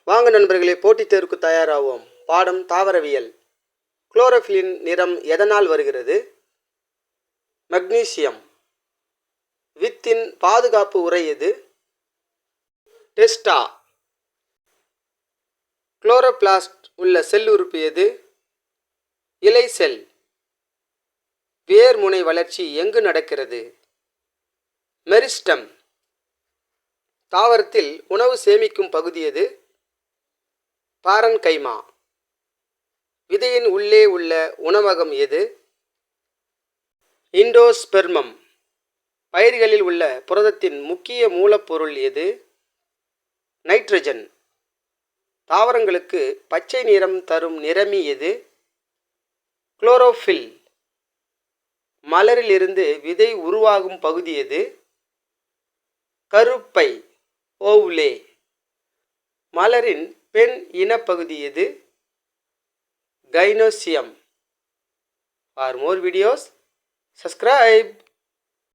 வாங்க நண்பர்களே, போட்டித் தேர்வுக்கு தயாராவோம். பாடம் தாவரவியல். குளோரோஃபில்லின் நிறம் எதனால் வருகிறது? மக்னீசியம். வித்தின் பாதுகாப்பு உறை எது? டெஸ்டா. குளோரோபிளாஸ்ட் உள்ள செல் உறுப்பு எது? இலை செல். வேர் முனை வளர்ச்சி எங்கு நடக்கிறது? மெரிஸ்டம். தாவரத்தில் உணவு சேமிக்கும் பகுதி எது? பாரன்கைமா. விதையின் உள்ளே உள்ள உணவகம் எது? இண்டோஸ்பெர்மம். பயிர்களில் உள்ள புரதத்தின் முக்கிய மூலப்பொருள் எது? நைட்ரஜன். தாவரங்களுக்கு பச்சை நிறம் தரும் நிறமி எது? குளோரோஃபில். மலரிலிருந்து விதை உருவாகும் பகுதி எது? கருப்பை, ஓவுலே. மலரின் பெண் இனப்பகுதி எது? Gynoecium. For more videos, subscribe.